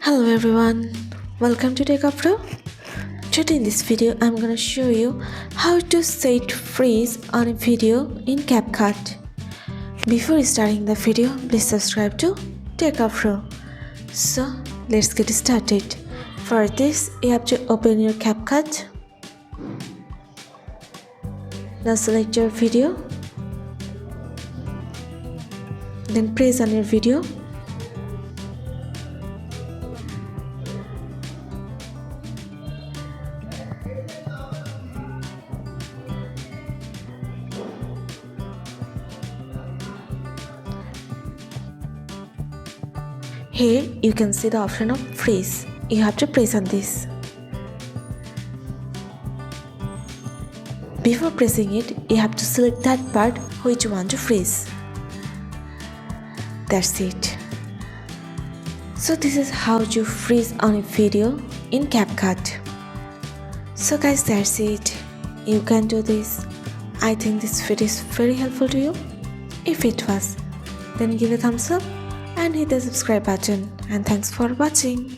Hello everyone, welcome to Techavro. Today in this video I'm gonna show you how to set freeze on a video in CapCut. Before starting the video, please subscribe to Techavro. So let's get started. For this, you have to open your CapCut. Now select your video. Then press on your video. Here you can see the option of freeze. You have to press on this. Before pressing it, you have to select that part which you want to freeze. That's it. So this is how to freeze on a video in CapCut. So guys, that's it. You can do this. I think this video is very helpful to you. If it was, then give a thumbs up and hit the subscribe button, and thanks for watching.